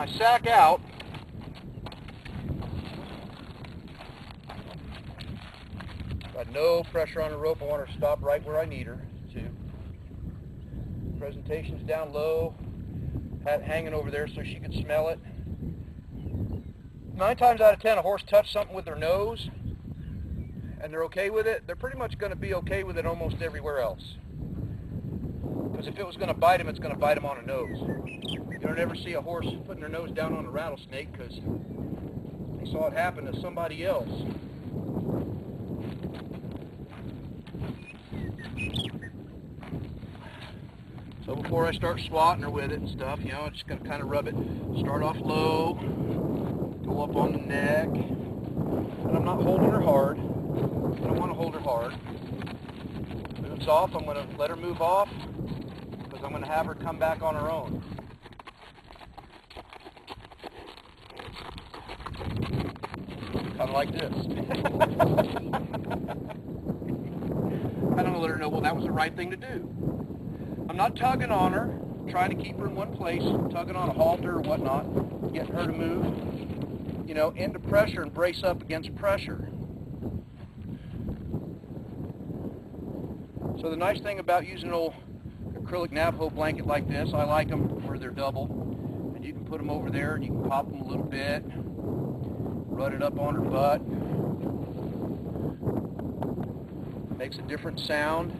I sack out, got no pressure on the rope. I want her to stop right where I need her to. Presentation's down low, hat hanging over there so she can smell it. 9 times out of 10, a horse touched something with their nose and they're okay with it. They're pretty much going to be okay with it almost everywhere else. Because if it was going to bite him, it's going to bite him on the nose. You don't ever see a horse putting their nose down on a rattlesnake because they saw it happen to somebody else. So before I start swatting her with it and stuff, you know, I'm just going to kind of rub it. Start off low, go up on the neck, and I'm not holding her hard. I don't want to hold her hard. Moves off, I'm going to let her move off because I'm going to have her come back on her own. Kind of like this. I don't let her know, well, that was the right thing to do. I'm not tugging on her, trying to keep her in one place, tugging on a halter or whatnot, getting her to move, you know, into pressure and brace up against pressure. So the nice thing about using an old acrylic Navajo blanket like this, I like them where they're double, and you can put them over there and you can pop them a little bit, run it up on her butt. Makes a different sound.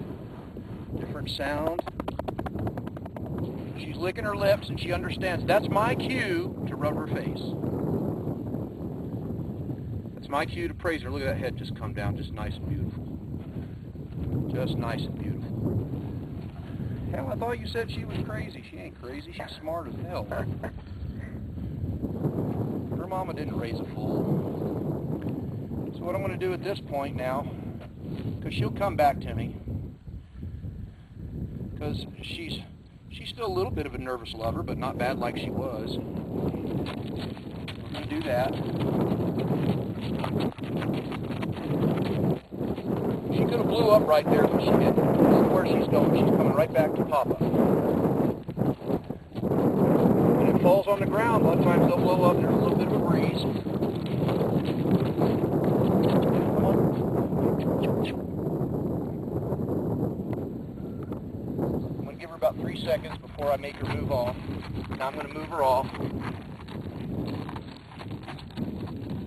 She's licking her lips and she understands that's my cue to rub her face. That's my cue to praise her. Look at that head just come down, just nice and beautiful. Just nice and beautiful. Hell, I thought you said she was crazy. She ain't crazy. She's smart as hell. Her mama didn't raise a fool. So what I'm going to do at this point now, because she'll come back to me, because she's still a little bit of a nervous lover, but not bad like she was. We're going to do that. She could have blew up right there, but she didn't. This is where she's going. She's coming right back to Papa. When it falls on the ground, a lot of times they'll blow up. There's a little bit of a breeze. Come on. I'm going to give her about 3 seconds before I make her move off. Now I'm going to move her off.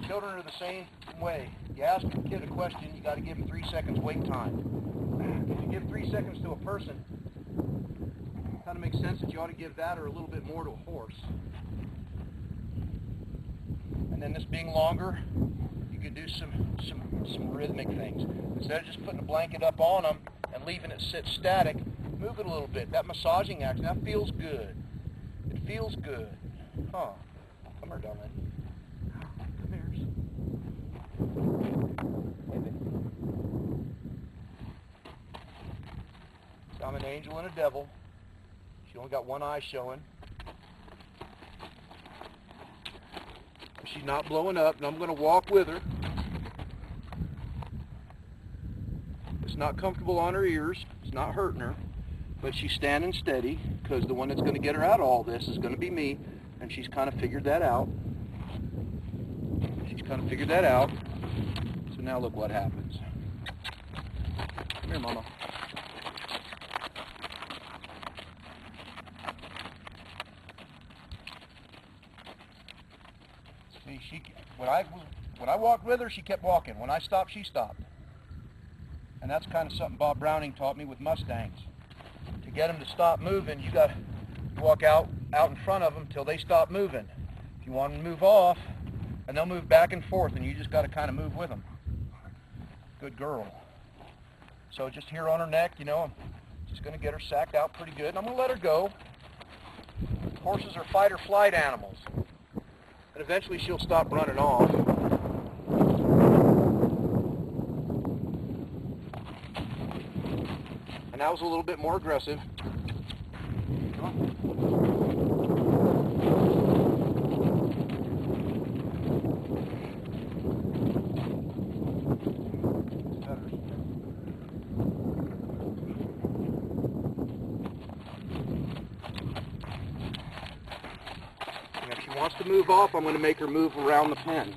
Children are the same way. You ask a kid a question, you got to give him 3 seconds wait time. If you give 3 seconds to a person, it kind of makes sense that you ought to give that or a little bit more to a horse. And then this being longer, you could do some rhythmic things. Instead of just putting a blanket up on them and leaving it sit static, move it a little bit. That massaging action, that feels good. It feels good. Huh. Come here, darling. Come here. So I'm an angel and a devil. She only got one eye showing. She's not blowing up, and I'm going to walk with her. It's not comfortable on her ears. It's not hurting her. But she's standing steady, because the one that's going to get her out of all this is going to be me, and she's kind of figured that out. So now look what happens. Come here, Mama. See, when I walked with her, she kept walking. When I stopped, she stopped. And that's kind of something Bob Browning taught me with Mustangs. To get them to stop moving, you got to walk out in front of them till they stop moving. If you want them to move off, and they'll move back and forth, and you just got to kind of move with them. Good girl. So just here on her neck, you know, I'm just going to get her sacked out pretty good, and I'm going to let her go. Horses are fight or flight animals. And eventually she'll stop running off. And that was a little bit more aggressive. Come on. to move off, I'm going to make her move around the pen.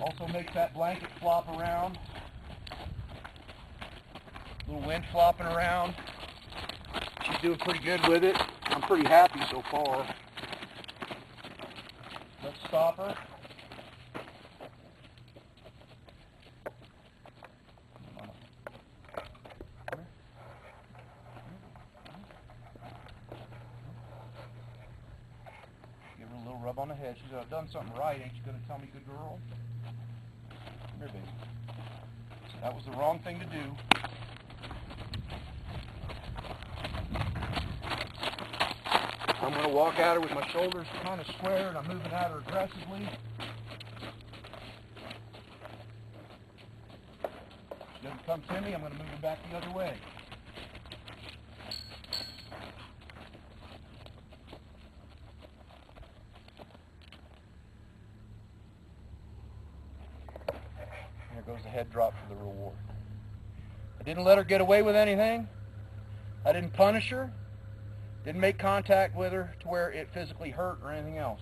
Also makes that blanket flop around. A little wind flopping around. She's doing pretty good with it. I'm pretty happy so far. Let's stop her. Give her a little rub on the head. She said, I've done something right. Ain't you going to tell me, good girl? Come here, baby. That was the wrong thing to do. I'm going to walk at her with my shoulders kind of square, and I'm moving at her aggressively. She doesn't come to me, I'm going to move her back the other way. There goes the head drop for the reward. I didn't let her get away with anything. I didn't punish her. Didn't make contact with her to where it physically hurt or anything else.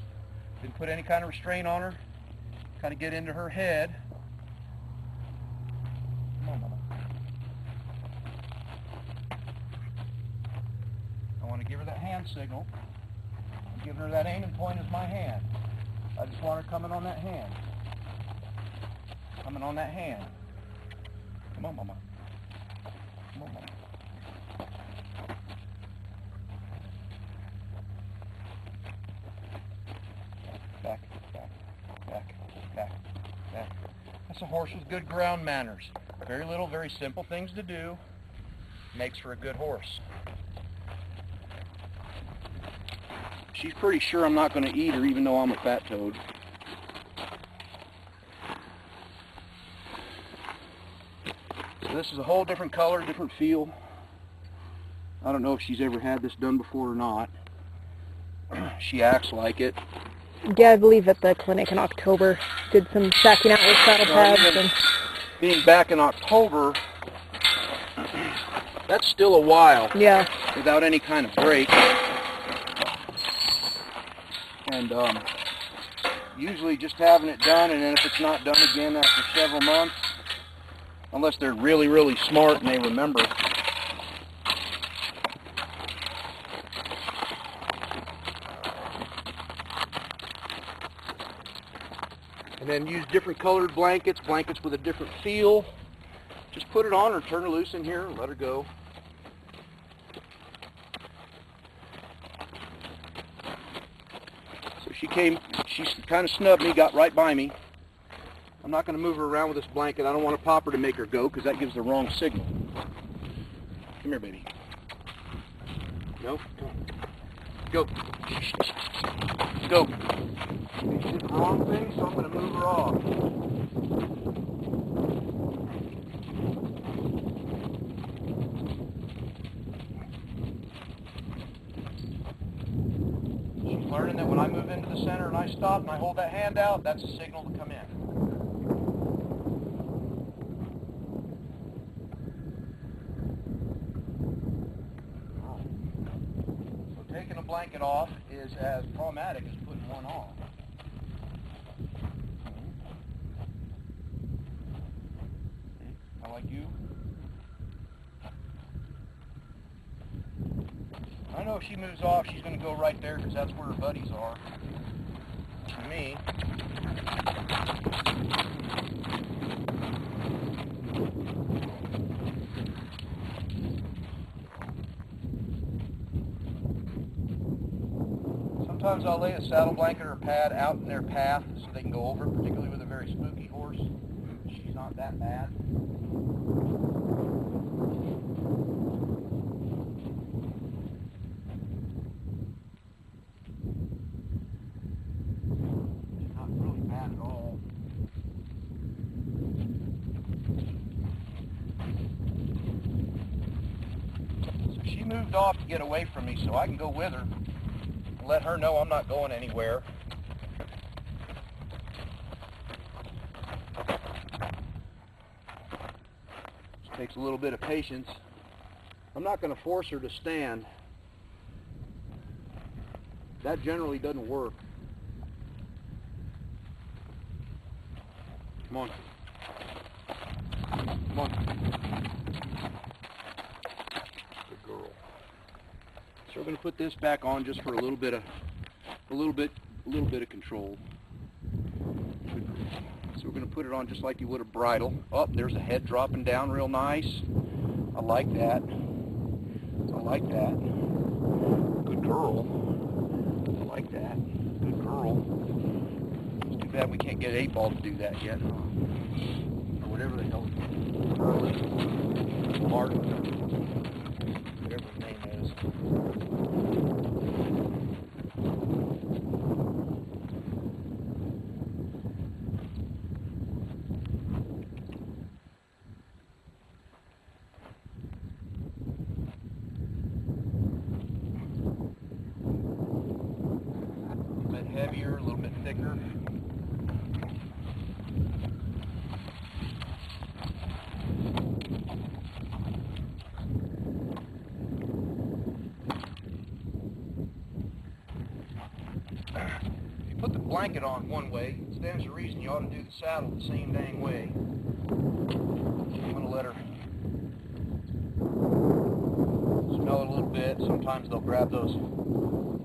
Didn't put any kind of restraint on her. Kind of get into her head. Come on, Mama. I want to give her that hand signal. I'm giving her that aiming point as my hand. I just want her coming on that hand. Coming on that hand. Come on, Mama. Come on, Mama. Back, back, back, back, back. That's a horse with good ground manners. Very little, very simple things to do. Makes for a good horse. She's pretty sure I'm not going to eat her, even though I'm a fat toad. So this is a whole different color, different feel. I don't know if she's ever had this done before or not. She acts like it. Yeah, I believe at the clinic in October, did some stacking out with saddle pads. And being back in October, that's still a while. Yeah. Without any kind of break. And usually just having it done, and then if it's not done again after several months, unless they're really, really smart and they remember. And then use different colored blankets, blankets with a different feel. Just put it on her, turn her loose in here, and let her go. So she kind of snubbed me, got right by me. I'm not going to move her around with this blanket. I don't want to pop her to make her go, because that gives the wrong signal. Come here, baby. No? Go. Go. She did the wrong thing, so I'm going to move her off. She's learning that when I move into the center and I stop and I hold that hand out, that's a signal to come in. So taking a blanket off is as traumatic as putting one on. I like you. I know if she moves off, she's going to go right there because that's where her buddies are. To me. Sometimes I'll lay a saddle blanket or a pad out in their path so they can go over it, particularly with a very spooky horse. She's not that bad. She moved off to get away from me so I can go with her and let her know I'm not going anywhere. This takes a little bit of patience. I'm not going to force her to stand. that generally doesn't work. Come on. Come on. Good girl. So we're going to put this back on just for a little bit of control. So we're going to put it on just like you would a bridle. Oh, there's a head dropping down real nice. I like that. I like that. Good girl. I like that. Good girl. It's too bad we can't get 8-ball to do that yet, huh? Or whatever the hell. Martin. Whatever his name is. Heavier, a little bit thicker. If you put the blanket on one way, it stands to reason you ought to do the saddle the same dang way. I'm going to let her smell it a little bit. Sometimes they'll grab those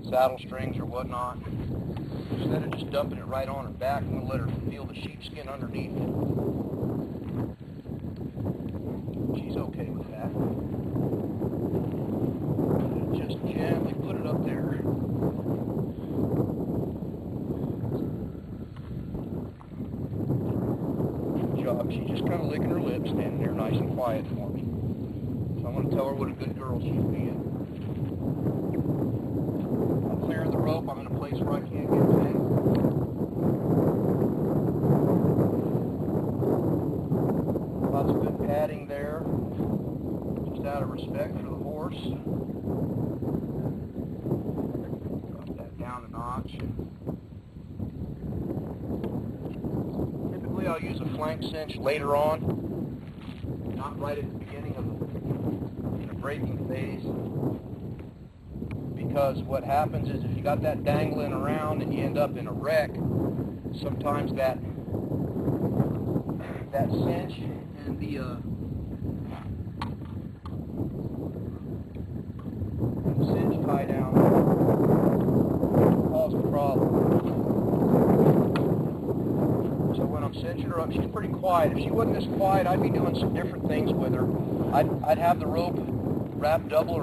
saddle strings or whatnot. Instead of just dumping it right on her back, I'm going to let her feel the sheepskin underneath it. She's okay with that. Just gently put it up there. Good job. She's just kind of licking her lips, standing there nice and quiet for me. So I'm going to tell her what a good girl she's being. I'll clear the rope. I'm in a place where I can't get to it. Lots of good padding there, just out of respect for the horse. Drop that down a notch. Typically I'll use a flank cinch later on, not right at the beginning of the breaking phase. Because what happens is if you got that dangling around and you end up in a wreck, sometimes that cinch and the cinch tie down cause a problem. So when I'm cinching her up, she's pretty quiet. If she wasn't this quiet, I'd be doing some different things with her. I'd have the rope wrapped double